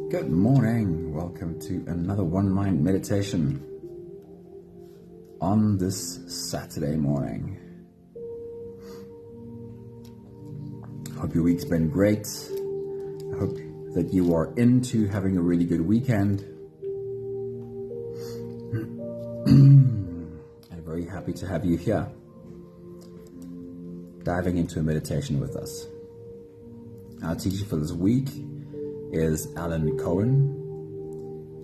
Good morning. Welcome to another One Mind meditation on this Saturday morning. Hope your week's been great. I hope that you are into having a really good weekend. I'm very happy to have you here, diving into a meditation with us. Our teacher for this week is Cohen,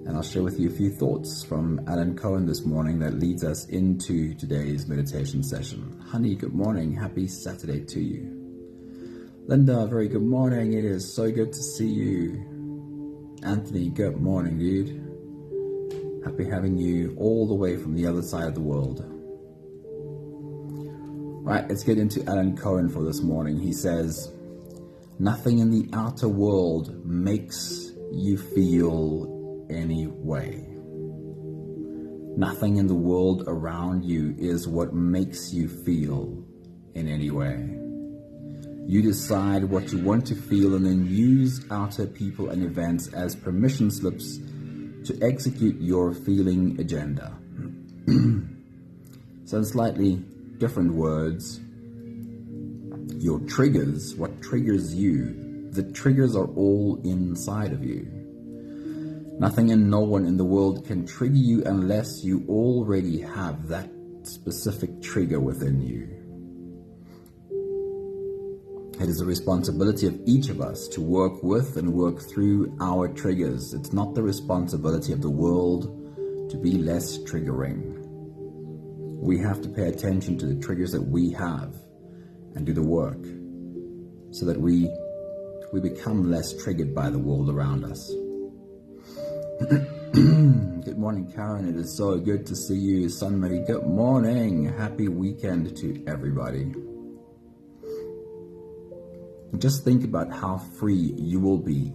and I'll share with you a few thoughts from Cohen this morning that leads us into today's meditation session. Honey, good morning. Happy Saturday to you. Linda, very good morning. It is so good to see you. Anthony, good morning, dude. Happy having you all the way from the other side of the world. Right, let's get into Cohen for this morning. He says, nothing in the outer world makes you feel any way. Nothing in the world around you is what makes you feel in any way. You decide what you want to feel and then use outer people and events as permission slips to execute your feeling agenda. So in slightly different words, your triggers, what triggers you, the triggers are all inside of you. Nothing and no one in the world can trigger you unless you already have that specific trigger within you. It is the responsibility of each of us to work with and work through our triggers. It's not the responsibility of the world to be less triggering. We have to pay attention to the triggers that we have and do the work so that we become less triggered by the world around us. Good morning, Karen. It is so good to see you. Sunmary, good morning. Happy weekend to everybody. Just think about how free you will be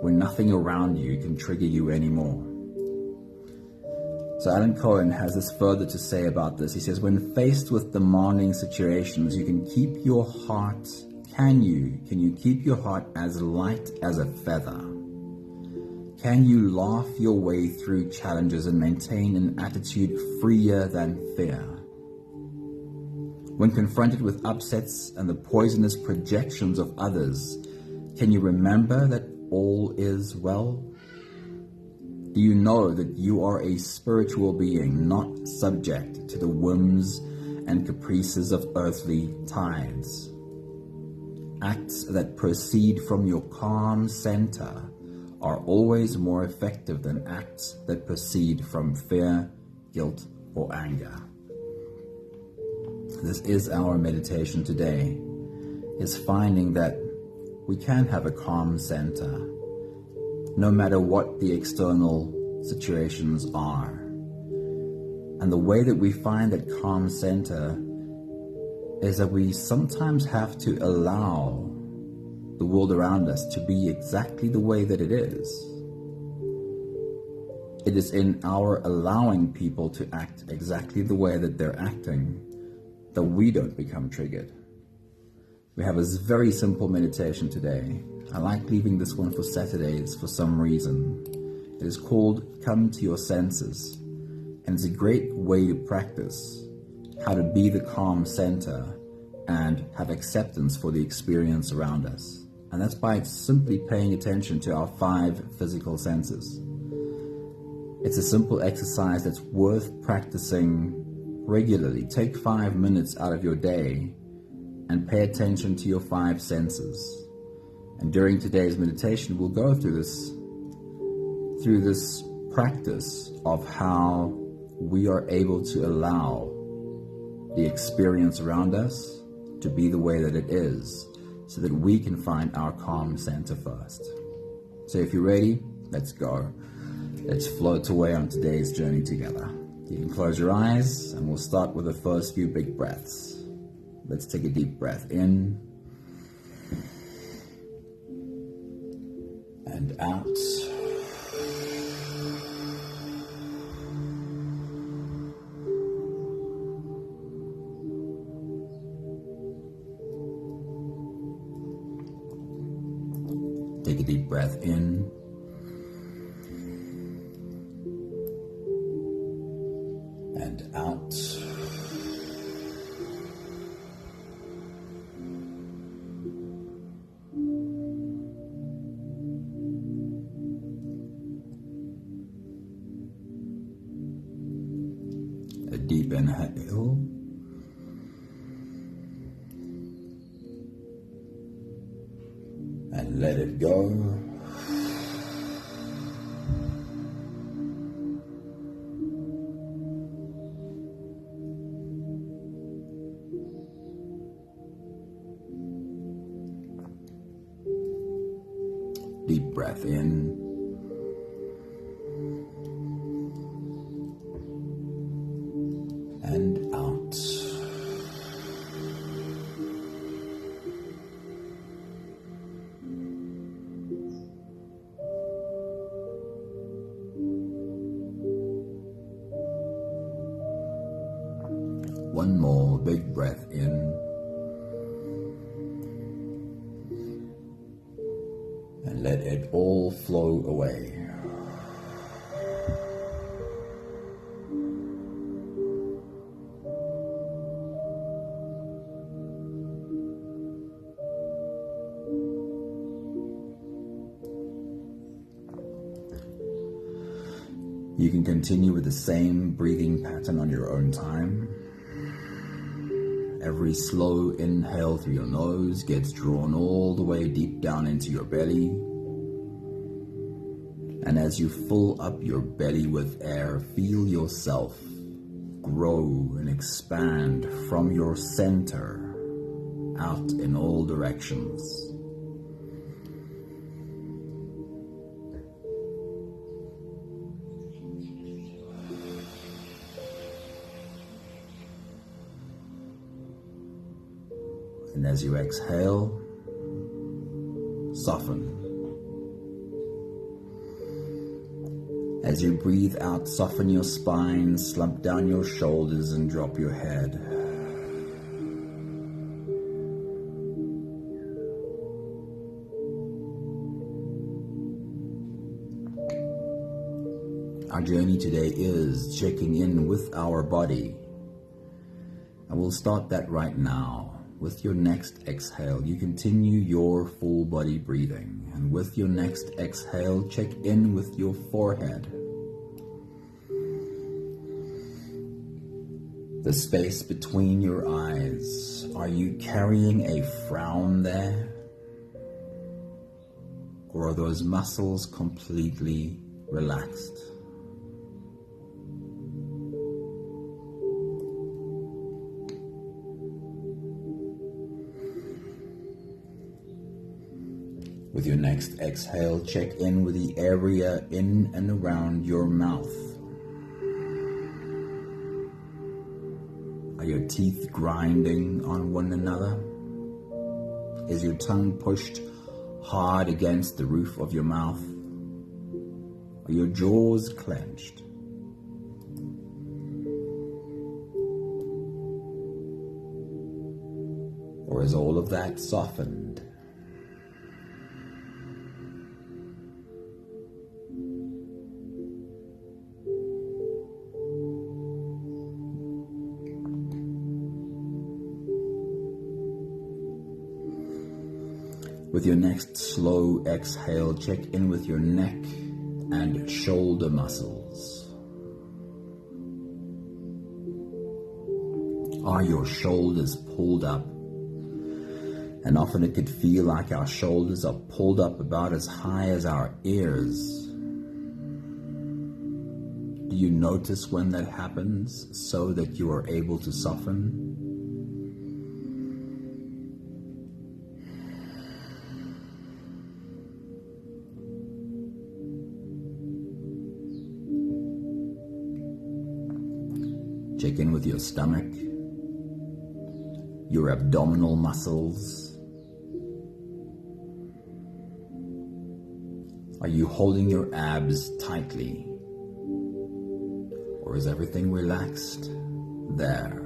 when nothing around you can trigger you anymore. So Cohen has this further to say about this. He says, when faced with demanding situations, you can keep your heart, can you keep your heart as light as a feather? Can you laugh your way through challenges and maintain an attitude freer than fear? When confronted with upsets and the poisonous projections of others, can you remember that all is well? Do you know that you are a spiritual being, not subject to the whims and caprices of earthly tides? Acts that proceed from your calm center are always more effective than acts that proceed from fear, guilt, or anger. This is our meditation today, is finding that we can have a calm center no matter what the external situations are. And the way that we find that calm center is that we sometimes have to allow the world around us to be exactly the way that it is. It is in our allowing people to act exactly the way that they're acting that we don't become triggered. We have a very simple meditation today. I like leaving this one for Saturdays for some reason. It is called Come to Your Senses, and it's a great way to practice how to be the calm center and have acceptance for the experience around us. And that's by simply paying attention to our 5 physical senses. It's a simple exercise that's worth practicing regularly. Take 5 minutes out of your day and pay attention to your 5 senses. And during today's meditation, we'll go through this practice of how we are able to allow the experience around us to be the way that it is, so that we can find our calm center first. So if you're ready, let's go. Let's float away on today's journey together. You can close your eyes and we'll start with the first few big breaths. Let's take a deep breath in and out. Take a deep breath in deep inhale. And let it go. Deep breath in. And out. One more big breath in. And let it all flow away. You can continue with the same breathing pattern on your own time. Every slow inhale through your nose gets drawn all the way deep down into your belly. And as you fill up your belly with air, feel yourself grow and expand from your center out in all directions. And as you exhale, soften. As you breathe out, soften your spine, slump down your shoulders, and drop your head. Our journey today is checking in with our body. And we'll start that right now. With your next exhale, you continue your full body breathing. And with your next exhale, check in with your forehead. The space between your eyes. Are you carrying a frown there? Or are those muscles completely relaxed? With your next exhale, check in with the area in and around your mouth. Are your teeth grinding on one another? Is your tongue pushed hard against the roof of your mouth? Are your jaws clenched? Or is all of that softened? With your next slow exhale, check in with your neck and shoulder muscles. Are your shoulders pulled up? And often it could feel like our shoulders are pulled up about as high as our ears. Do you notice when that happens so that you are able to soften? Check in with your stomach, your abdominal muscles. Are you holding your abs tightly? Or is everything relaxed there?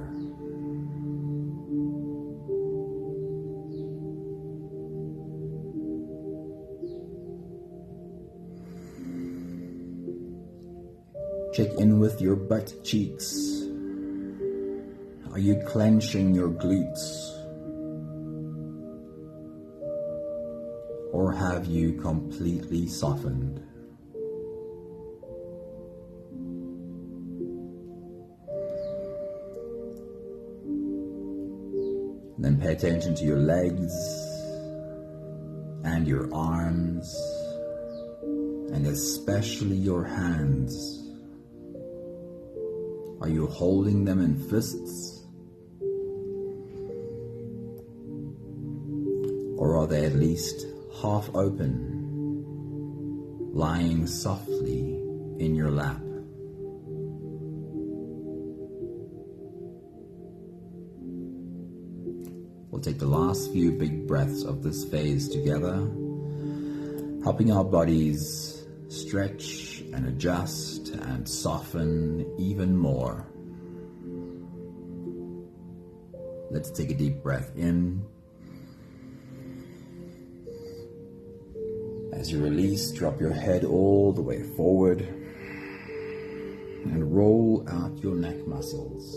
Check in with your butt cheeks. Are you clenching your glutes? Or have you completely softened? Then pay attention to your legs and your arms, and especially your hands. Are you holding them in fists? Or are they at least half open, lying softly in your lap? We'll take the last few big breaths of this phase together, helping our bodies stretch and adjust and soften even more. Let's take a deep breath in. As you release, drop your head all the way forward and roll out your neck muscles.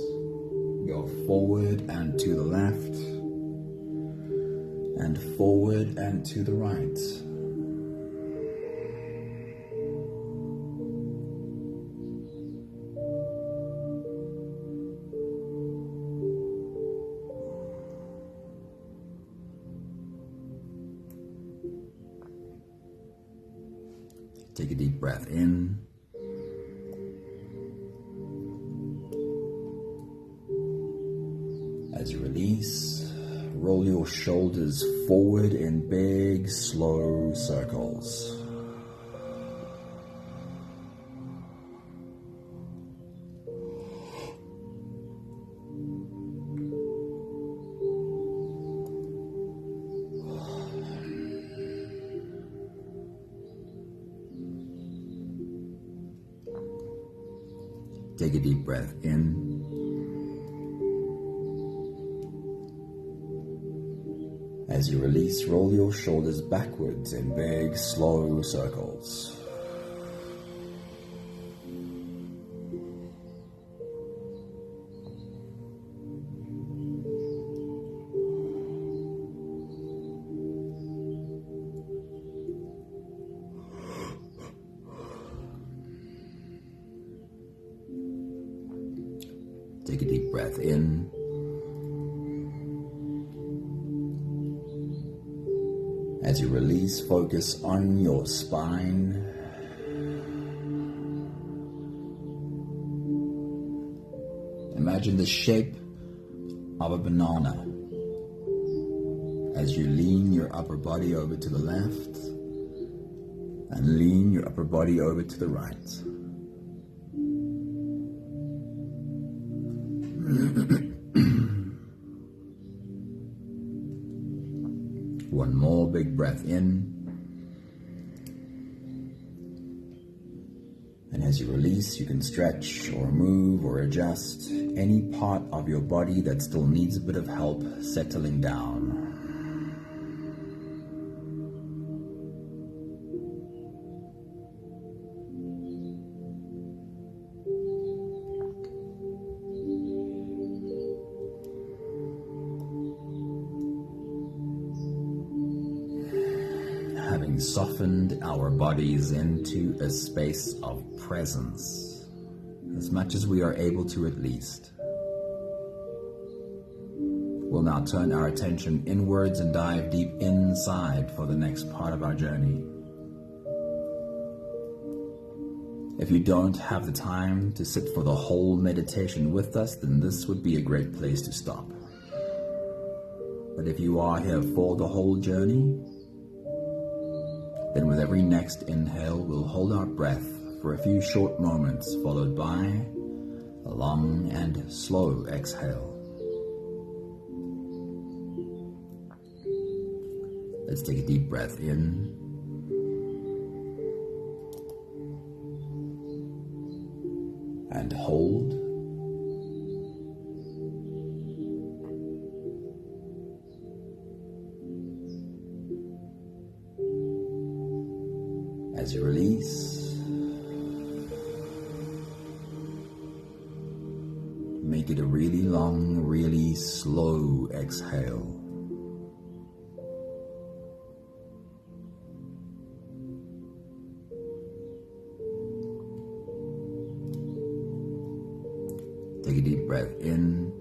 Go forward and to the left, and forward and to the right. Take a deep breath in. As you release, roll your shoulders forward in big, slow circles. Take a deep breath in. As you release, roll your shoulders backwards in big, slow circles. Take a deep breath in. As you release, focus on your spine. Imagine the shape of a banana as you lean your upper body over to the left and lean your upper body over to the right. One more big breath in. And as you release, you can stretch or move or adjust any part of your body that still needs a bit of help settling down. Having softened our bodies into a space of presence, as much as we are able to at least, we'll now turn our attention inwards and dive deep inside for the next part of our journey. If you don't have the time to sit for the whole meditation with us, then this would be a great place to stop. But if you are here for the whole journey, then with every next inhale, we'll hold our breath for a few short moments, followed by a long and slow exhale. Let's take a deep breath in. And hold. As you release, make it a really long, really slow exhale. Take a deep breath in.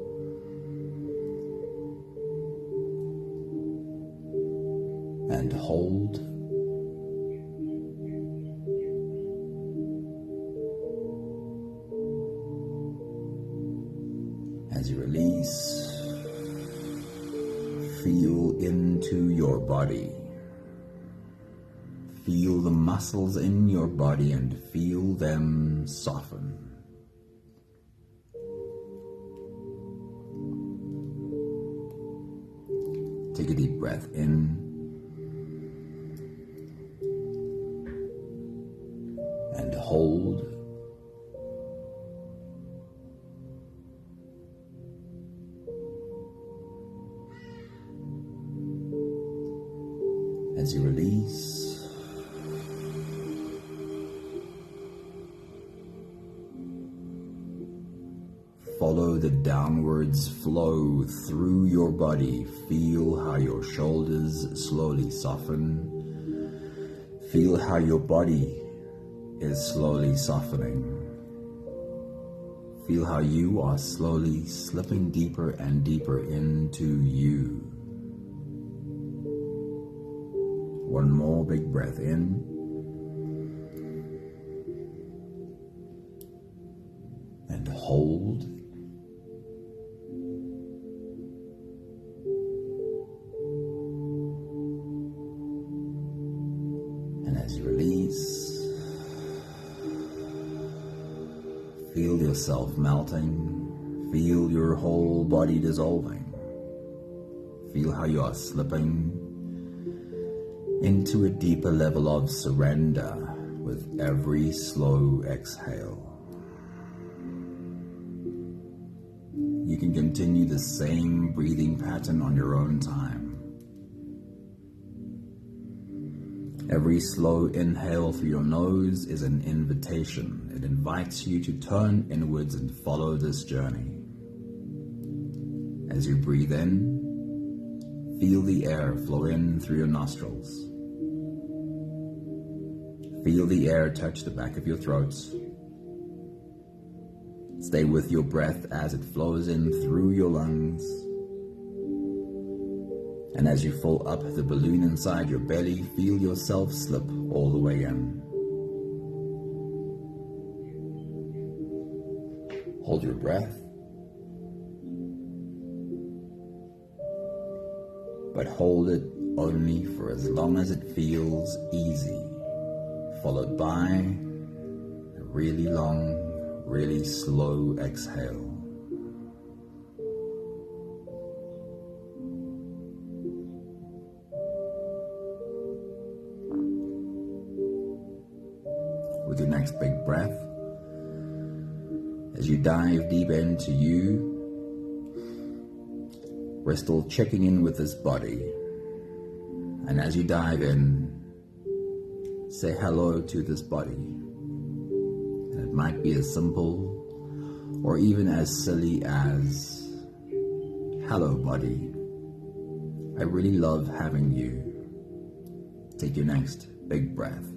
hold. As you release, feel into your body. Feel the muscles in your body and feel them soften. Take a deep breath in and hold. As you release, follow the downwards flow through your body. Feel how your shoulders slowly soften. Feel how your body is slowly softening. Feel how you are slowly slipping deeper and deeper into you. One more big breath in. And hold. And as you release, feel yourself melting. Feel your whole body dissolving. Feel how you are slipping into a deeper level of surrender with every slow exhale. You can continue the same breathing pattern on your own time. Every slow inhale through your nose is an invitation. It invites you to turn inwards and follow this journey. As you breathe in, feel the air flow in through your nostrils. Feel the air touch the back of your throat. Stay with your breath as it flows in through your lungs. And as you fill up the balloon inside your belly, feel yourself slip all the way in. Hold your breath. But hold it only for as long as it feels easy, followed by a really long, really slow exhale. With your next big breath, as you dive deeper into you, we're still checking in with this body. And as you dive in, say hello to this body. And it might be as simple or even as silly as, hello body, I really love having you. Take your next big breath.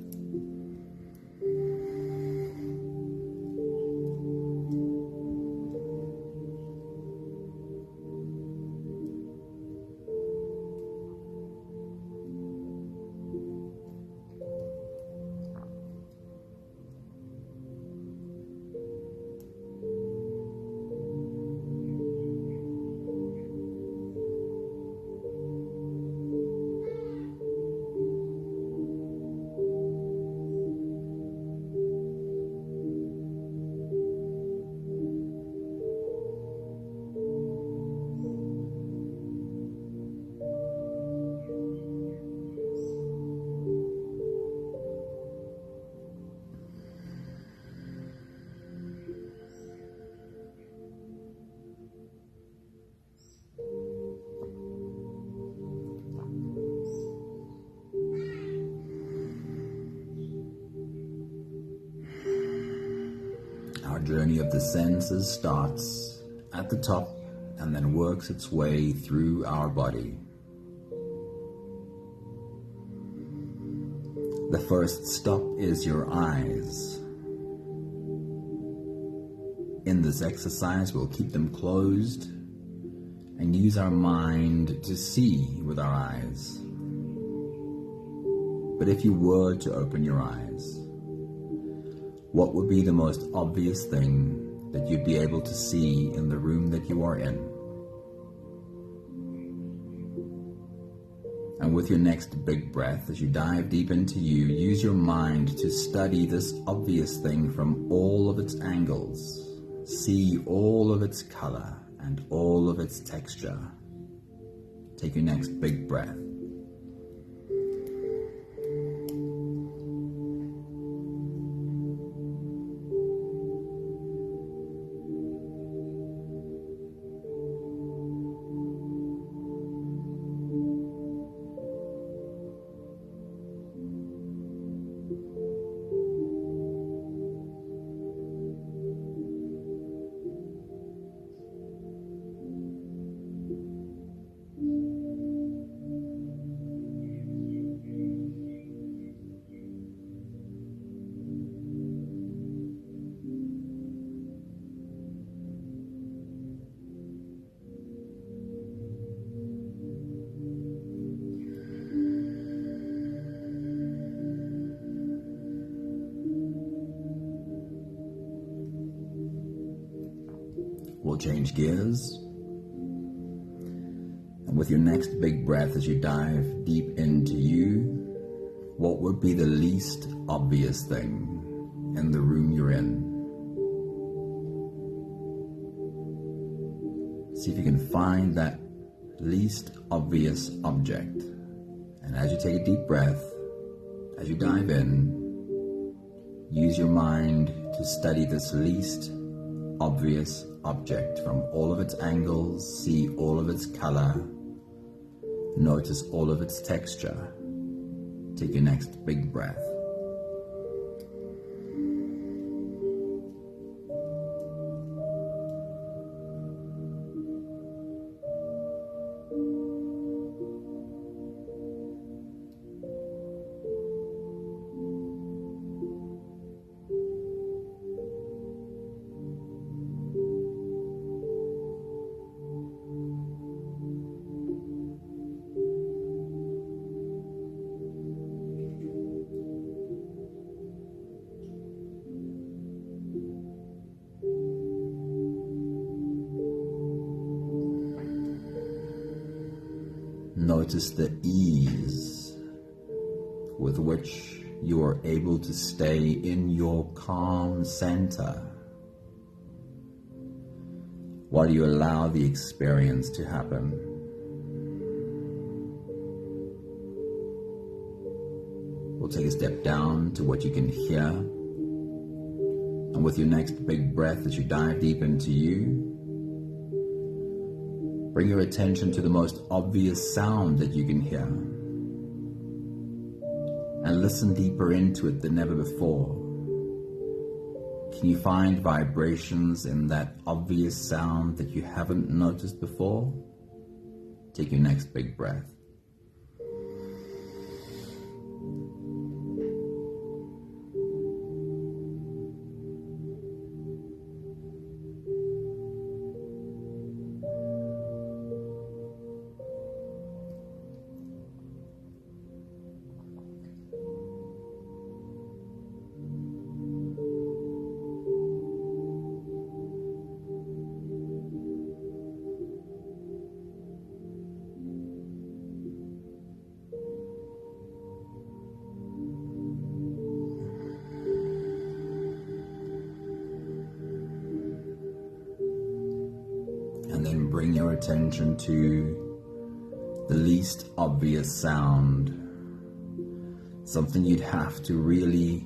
Our journey of the senses starts at the top and then works its way through our body. The first stop is your eyes. In this exercise, we'll keep them closed and use our mind to see with our eyes. But if you were to open your eyes, what would be the most obvious thing that you'd be able to see in the room that you are in? And with your next big breath, as you dive deep into you, use your mind to study this obvious thing from all of its angles. See all of its color and all of its texture. Take your next big breath. We'll change gears. And with your next big breath, as you dive deep into you, what would be the least obvious thing in the room you're in? See if you can find that least obvious object. And as you take a deep breath, as you dive in, use your mind to study this least obvious object from all of its angles, see all of its color, notice all of its texture. Take your next big breath. Notice the ease with which you are able to stay in your calm center while you allow the experience to happen. We'll take a step down to what you can hear, and with your next big breath as you dive deep into you, bring your attention to the most obvious sound that you can hear and listen deeper into it than ever before. Can you find vibrations in that obvious sound that you haven't noticed before? Take your next big breath. And then bring your attention to the least obvious sound, something you'd have to really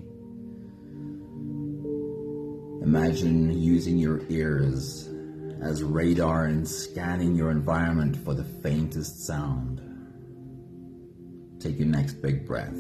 imagine using your ears as radar and scanning your environment for the faintest sound. Take your next big breath.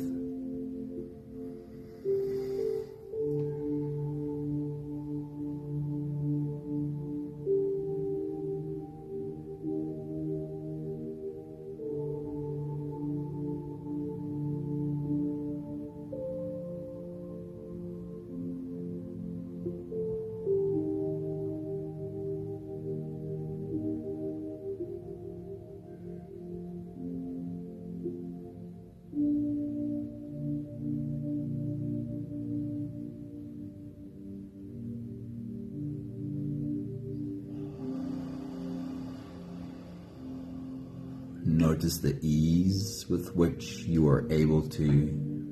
Notice the ease with which you are able to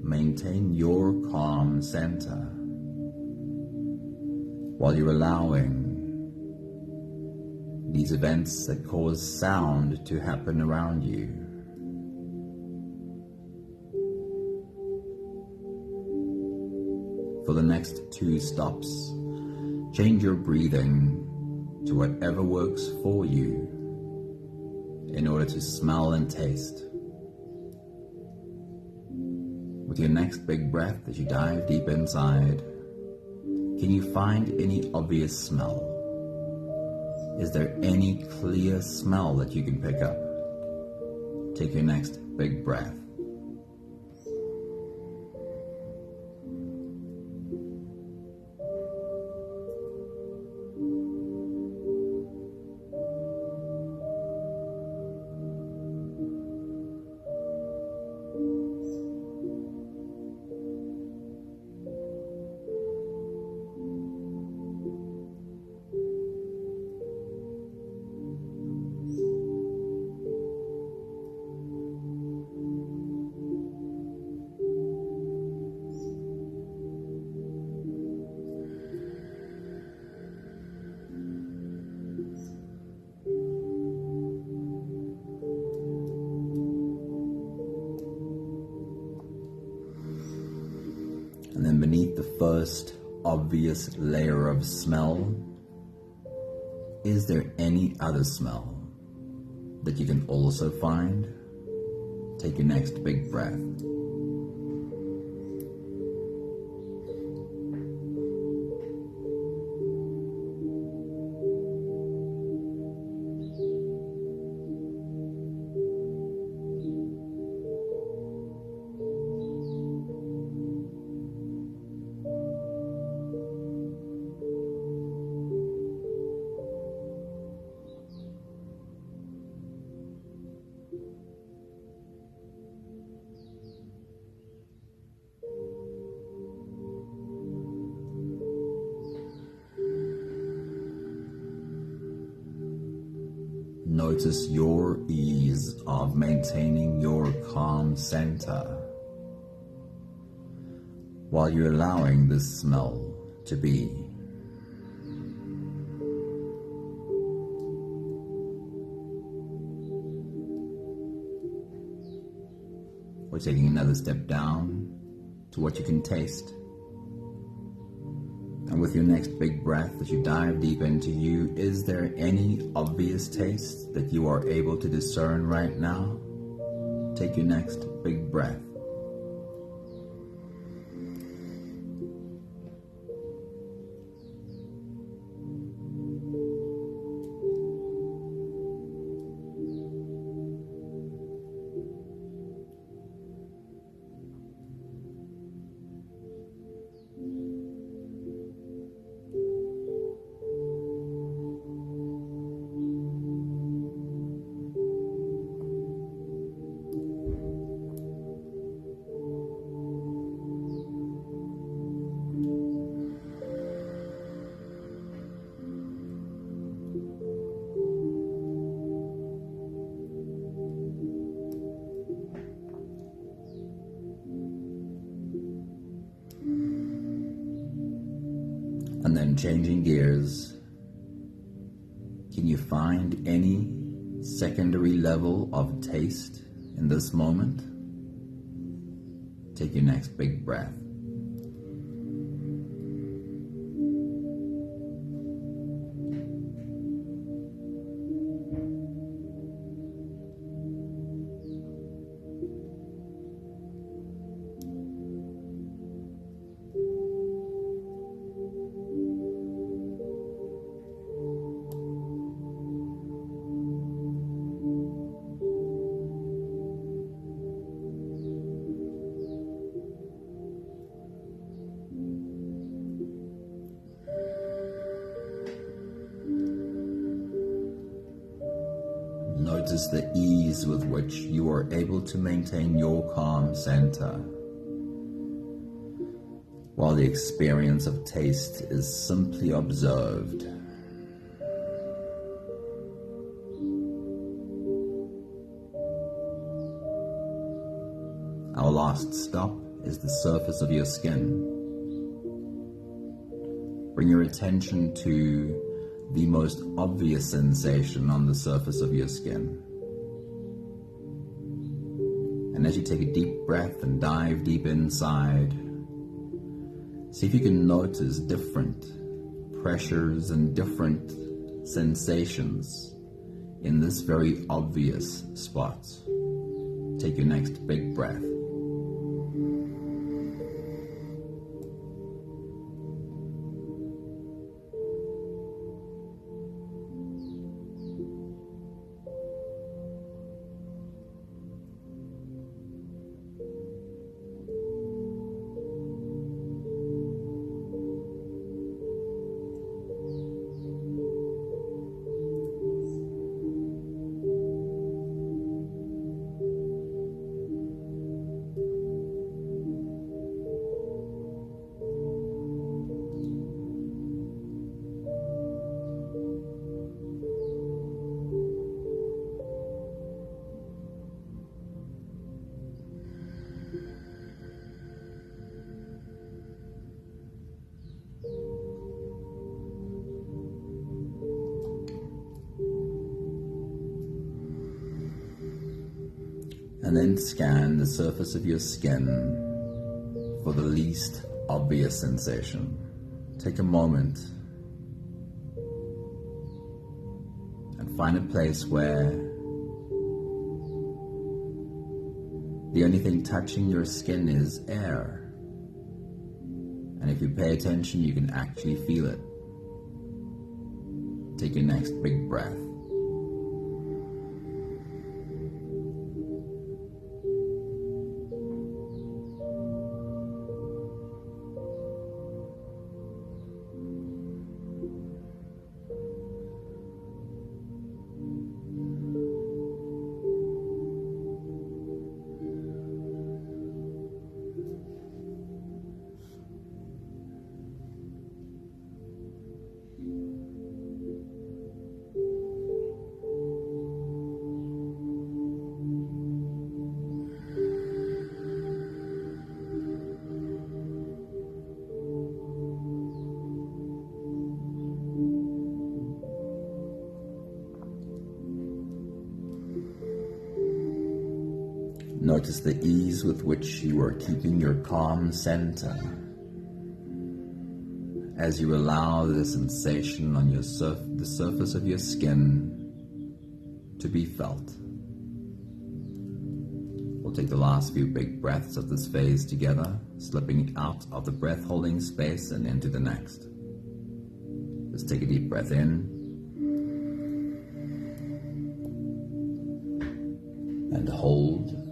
maintain your calm center while you're allowing these events that cause sound to happen around you. For the next 2 stops, change your breathing to whatever works for you in order to smell and taste. With your next big breath as you dive deep inside, can you find any obvious smell? Is there any clear smell that you can pick up? Take your next big breath. And then beneath the first obvious layer of smell, is there any other smell that you can also find? Take your next big breath. Notice your ease of maintaining your calm center while you're allowing this smell to be. We're taking another step down to what you can taste. And with your next big breath, as you dive deep into you, is there any obvious taste that you are able to discern right now? Take your next big breath. And then changing gears, can you find any secondary level of taste in this moment? Take your next big breath. Notice the ease with which you are able to maintain your calm center, while the experience of taste is simply observed. last stop is the surface of your skin. Bring your attention to the most obvious sensation on the surface of your skin. And as you take a deep breath and dive deep inside, see if you can notice different pressures and different sensations in this very obvious spot. Take your next big breath. And then scan the surface of your skin for the least obvious sensation. Take a moment and find a place where the only thing touching your skin is air. And if you pay attention, you can actually feel it. Take your next big breath. Notice the ease with which you are keeping your calm center as you allow the sensation on your the surface of your skin to be felt. We'll take the last few big breaths of this phase together, slipping out of the breath-holding space and into the next. Just take a deep breath in and hold.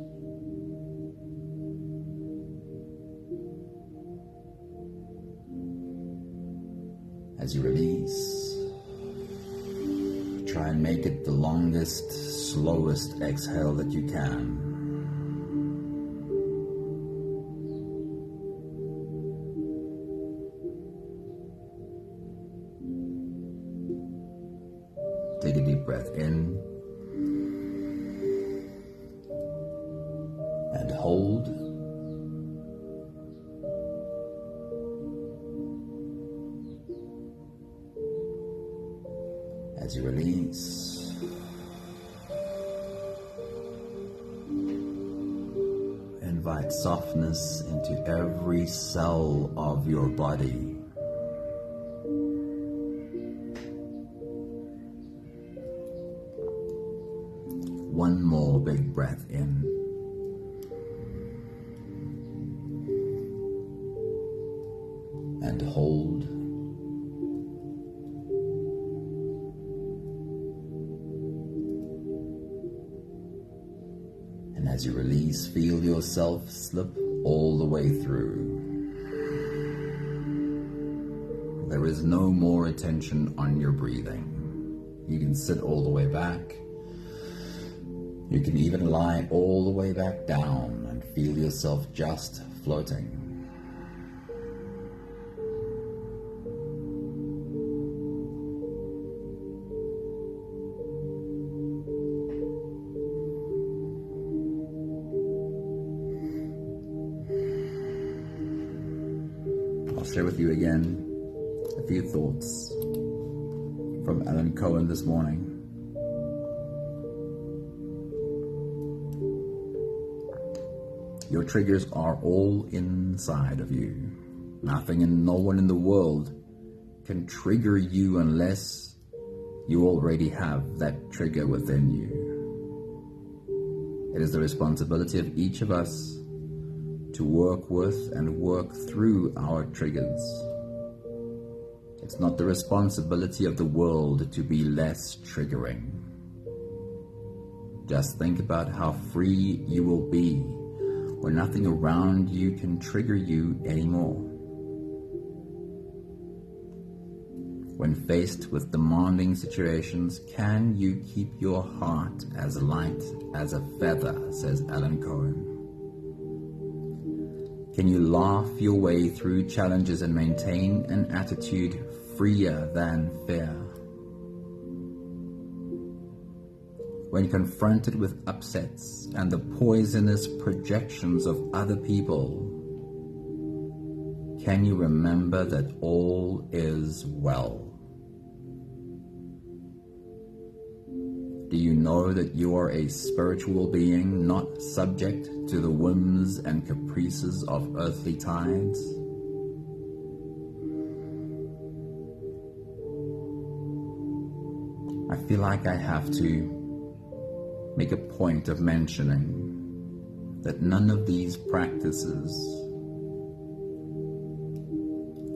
As you release, try and make it the longest, slowest exhale that you can. Take a deep breath in and hold. As you release, invite softness into every cell of your body. One more big breath in. And hold. And as you release, feel yourself slip all the way through. There is no more attention on your breathing. You can sit all the way back. You can even lie all the way back down and feel yourself just floating. share with you again a few thoughts from Alan Cohen this morning. Your triggers are all inside of you. Nothing and no one in the world can trigger you unless you already have that trigger within you. It is the responsibility of each of us to work with and work through our triggers. It's not the responsibility of the world to be less triggering. Just think about how free you will be when nothing around you can trigger you anymore. When faced with demanding situations, can you keep your heart as light as a feather, says Alan Cohen? Can you laugh your way through challenges and maintain an attitude freer than fear? When confronted with upsets and the poisonous projections of other people, can you remember that all is well? Do you know that you are a spiritual being, not subject to the whims and caprices of earthly tides? I feel like I have to make a point of mentioning that none of these practices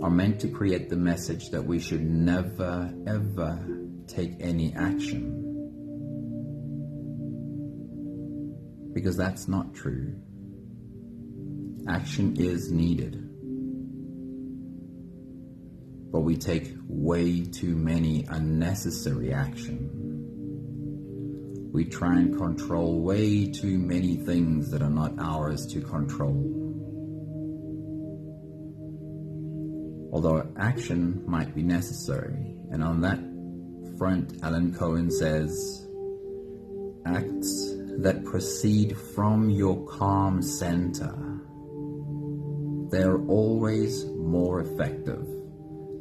are meant to create the message that we should never, ever take any action. Because that's not true. Action is needed. But we take way too many unnecessary action. We try and control way too many things that are not ours to control. Although action might be necessary, and on that front, Alan Cohen says, acts that proceed from your calm center, they're always more effective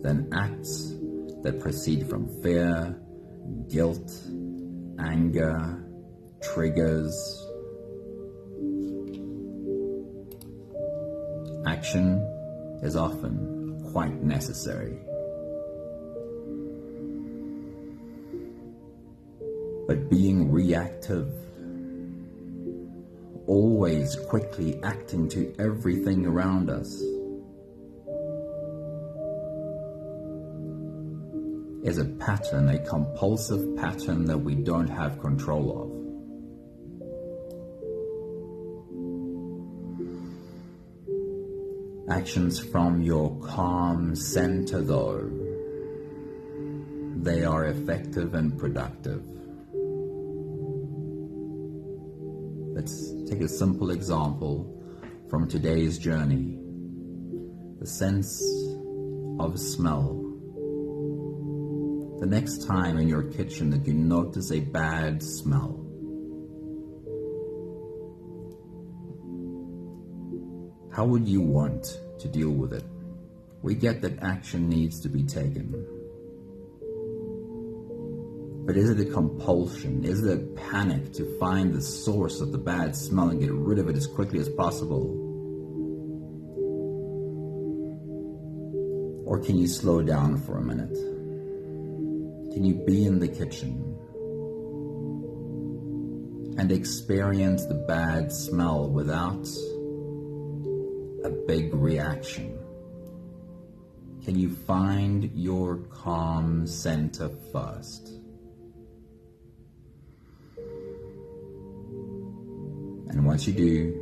than acts that proceed from fear, guilt, anger, triggers. Action is often quite necessary. But being reactive, always quickly acting to everything around us, is a pattern, a compulsive pattern that we don't have control of. Actions from your calm center, though, they are effective and productive. Let's take a simple example from today's journey. The sense of smell. The next time in your kitchen that you notice a bad smell, how would you want to deal with it? We get that action needs to be taken. But is it a compulsion? Is it a panic to find the source of the bad smell and get rid of it as quickly as possible? Or can you slow down for a minute? Can you be in the kitchen and experience the bad smell without a big reaction? Can you find your calm center first? And once you do,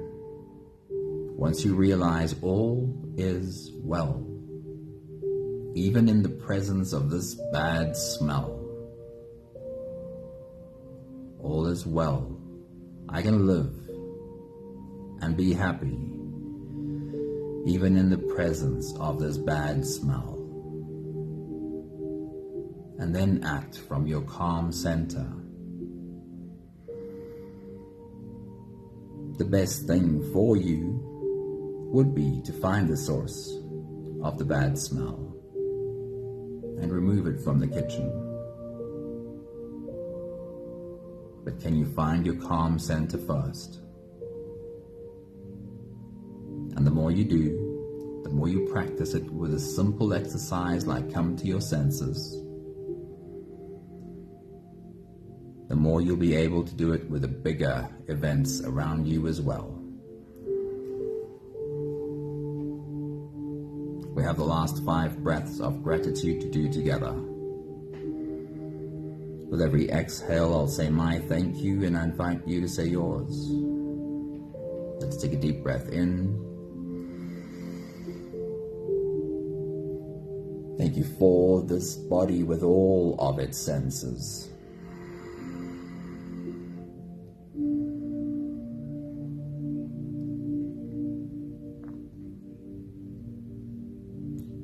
once you realize all is well, even in the presence of this bad smell, all is well. I can live and be happy, even in the presence of this bad smell. And then act from your calm center. The best thing for you would be to find the source, of the bad smell and remove it from the kitchen. But can you find your calm center first? And the more you do, the more you practice it with a simple exercise like come to your senses, the more you'll be able to do it with the bigger events around you as well. We have the last 5 breaths of gratitude to do together. With every exhale, I'll say my thank you, and I invite you to say yours. Let's take a deep breath in. Thank you for this body with all of its senses.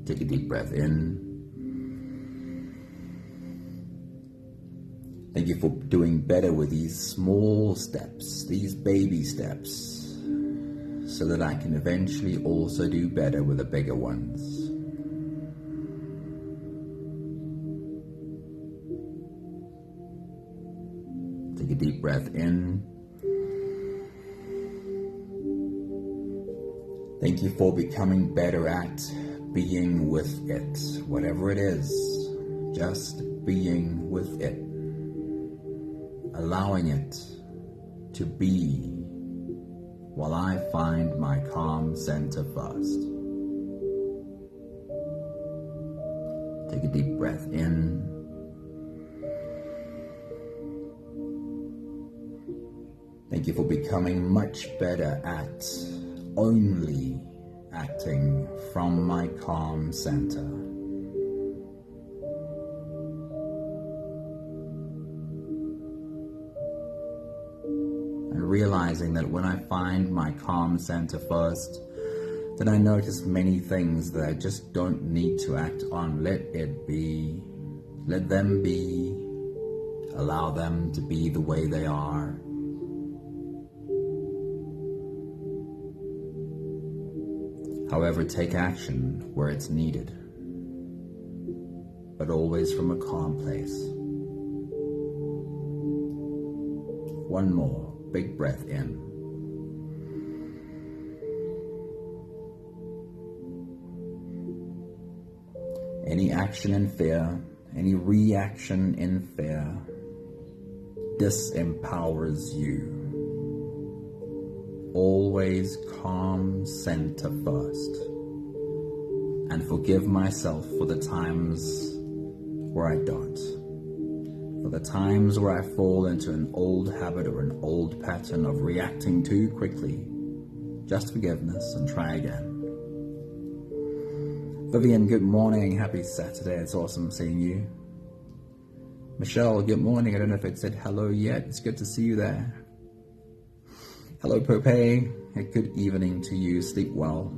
Take a deep breath in. Thank you for doing better with these small steps, these baby steps, so that I can eventually also do better with the bigger ones. Take a deep breath in. Thank you for becoming better at being with it, whatever it is, just being with it, allowing it to be while I find my calm center first. Take a deep breath in. Thank you for becoming much better at only acting from my calm center. And realizing that when I find my calm center first, then I notice many things that I just don't need to act on. Let it be. Let them be. Allow them to be the way they are. However, take action where it's needed, but always from a calm place. One more big breath in. Any action in fear, any reaction in fear, disempowers you. Always calm center first, and forgive myself for the times where I don't, for the times where I fall into an old habit or an old pattern of reacting too quickly. Just forgiveness and try again. Vivian, good morning, happy Saturday, it's awesome seeing you. Michelle, good morning, I don't know if it said hello yet, it's good to see you there. Hello, Pope. A good evening to you. Sleep well.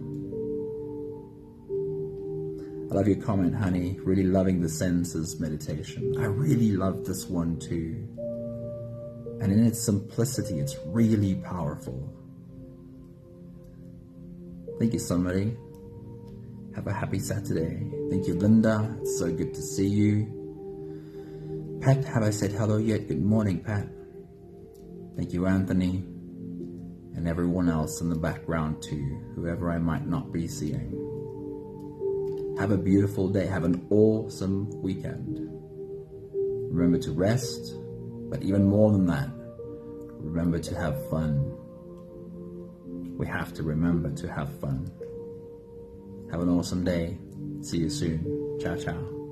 I love your comment, honey. Really loving the senses meditation. I really love this one too. And in its simplicity, it's really powerful. Thank you, somebody. Have a happy Saturday. Thank you, Linda. It's so good to see you. Pat, have I said hello yet? Good morning, Pat. Thank you, Anthony. And everyone else in the background too, whoever I might not be seeing. Have a beautiful day. Have an awesome weekend. Remember to rest, but even more than that, remember to have fun. We have to remember to have fun. Have an awesome day. See you soon. Ciao, ciao.